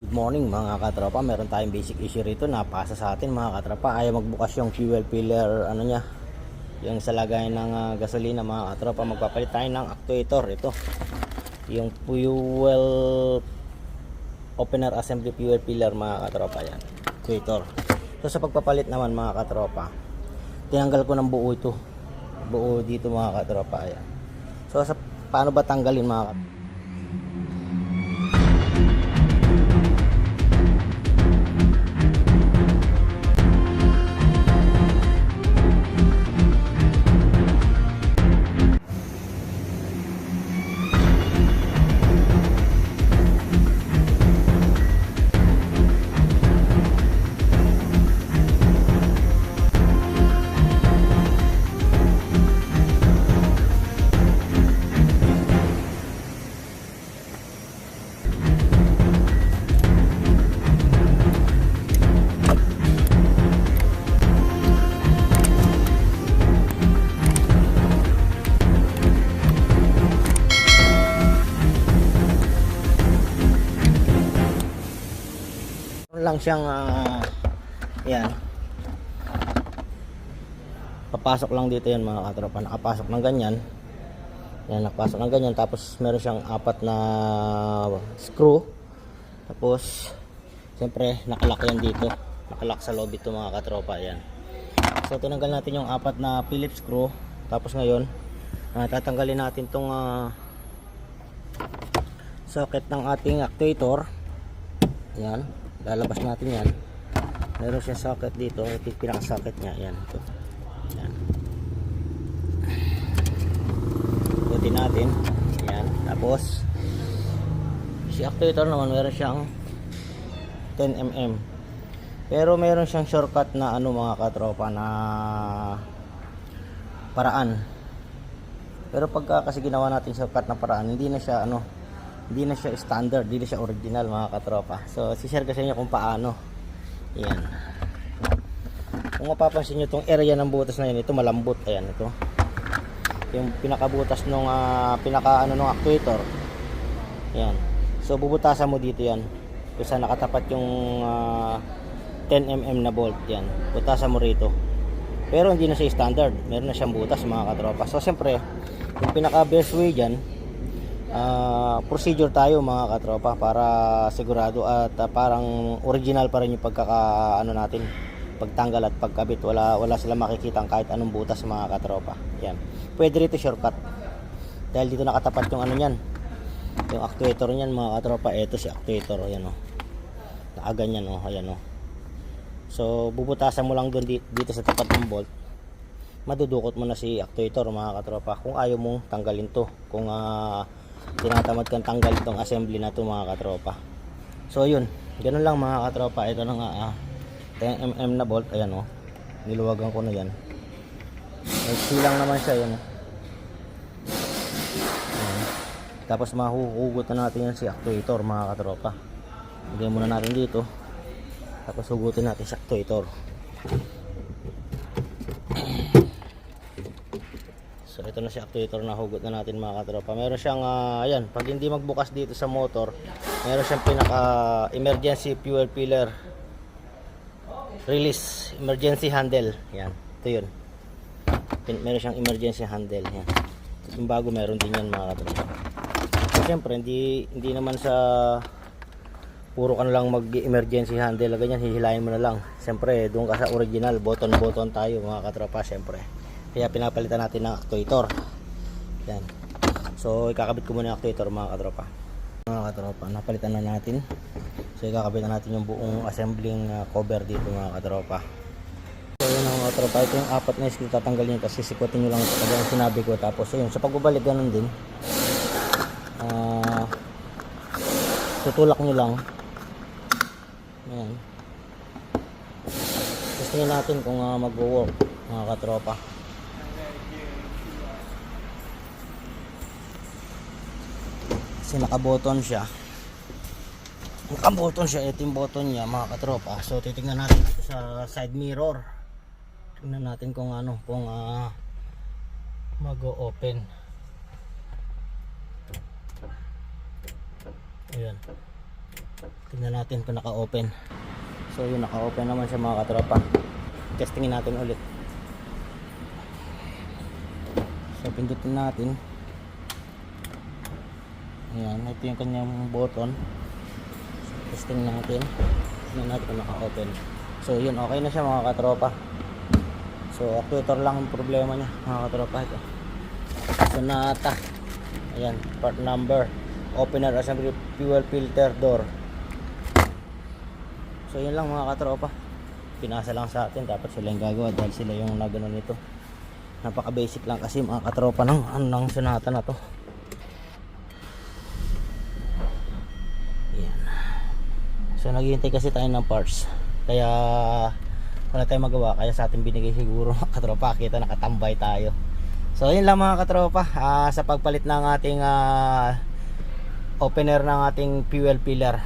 Morning mga katropa, meron tayong basic issue rito na pasa sa atin mga katropa. Ayaw magbukas yung fuel filler ano niya, yung sa lagayan ng gasolina mga katropa. Magpapalit tayo ng actuator. Ito yung fuel opener assembly fuel filler mga katropa, yan actuator. So sa pagpapalit naman mga katropa, tinanggal ko ng buo ito, buo dito mga katropa, yan. So sa paano ba tanggalin mga katropa? Lang siyang yan, papasok lang dito yan mga katropa, nakapasok ng ganyan yan, nakapasok ng ganyan, tapos meron siyang 4 na screw, tapos siyempre nakalak yan dito, nakalak sa loob ito mga katropa, yan. So tinanggal natin yung 4 na Phillips screw, tapos ngayon tatanggalin natin tong socket ng ating actuator, yan. Lalabas natin yan. Meron siya socket dito. Ito yung pinaka socket nya. Yan. Ito. Yan. Ikutin natin. Yan. Tapos si actuator naman meron siyang 10mm. Pero meron siyang shortcut na ano mga katropa, na paraan. Pero pagka kasi ginawa natin shortcut na paraan, hindi na siya ano, hindi na siya standard, hindi na siya original mga katropa. So si-share ko sa inyo kung paano. Yan. Kung mapapansin nyo itong area ng butas na yun, ito malambot. Ayan, ito yung pinakabutas nung pinaka ano nung actuator. Yan. So bubutasan mo dito yan, kung saan nakatapat yung 10mm na bolt. Yan, butasan mo rito. Pero hindi na siya standard, meron na siyang butas mga katropa. So siyempre yung pinaka best way dyan, procedure tayo mga katropa, para sigurado at parang original pa rin yung pagkakaano natin, pagtanggal at pagkabit. Wala sila makikitang kahit anong butas mga katropa. Yan. Pwede rito shortcut. Dahil dito nakatapat yung ano niyan, yung actuator niyan mga katropa. Ito si actuator, ayan oh. Nakaganyan oh, ayan oh. So bubutasan mo lang doon dito sa tapat ng bolt. Madudukot mo na si actuator mga katropa, kung ayaw mong tanggalin to, kung tinatamad kang tanggal itong assembly na to mga katropa. So yun, ganun lang mga katropa. Ito na nga 10mm na bolt, ayan oh, niluwagan ko na yan. Silang naman siya, yan oh. Tapos mahuhugot na natin yan si actuator mga katropa. Lagyan muna natin dito, tapos hugutin natin si actuator. So ito na si actuator na hugot na natin mga katropa. Meron siyang ayan, pag hindi magbukas dito sa motor, meron siyang pinaka emergency fuel filler release, emergency handle. Yan, ito yun. Meron siyang emergency handle. Yan. Yung bago meron din yan mga katropa. So syempre hindi naman sa puro ka na lang mag emergency handle ganyan, hihilahin mo na lang. Syempre doon ka sa original, button tayo mga katropa syempre. Kaya pinapalitan natin ng actuator. Yan. So ikakabit ko muna yung actuator mga katropa. Mga katropa, napalitan na natin. So ikakabit na natin yung buong assembling cover dito mga katropa. So yun mga katropa, ito yung 4 na screw, tatanggalin nyo, tapos sisikutin nyo lang ito kagaya yung sinabi ko. Tapos yun, sa pagbabalik ganun din, tutulak nyo lang. Ayan. Testingin natin kung mag-work mga katropa. Kasi nakaboton siya. Nakaboton siya. Ito yung button niya mga katropa. So titignan natin sa side mirror. Tingnan natin kung ano, kung mag-open. Ayan. Tingnan natin kung naka-open. So yun, naka-open naman siya mga katropa. Testingin natin ulit. So pindutin natin. Ayan, ito yung kanyang button. So, testing natin. Tingnan natin kung naka-open. So yun, okay na siya mga katropa. So actuator lang yung problema niya mga katropa. Ito Sonata. Ayan, part number, opener, assembly, fuel filter, door. So yun lang mga katropa, pinasa lang sa atin, dapat sila yung gagawa dahil sila yung nagano nito. Napaka basic lang kasi mga katropa ng Sonata na to. Ayan. So naghihintay kasi tayo ng parts, kaya wala tayong magawa, kaya sa atin binigay siguro mga katropa. Kita nakatambay tayo. So yun lang mga katropa, sa pagpalit ng ating opener ng ating fuel filler.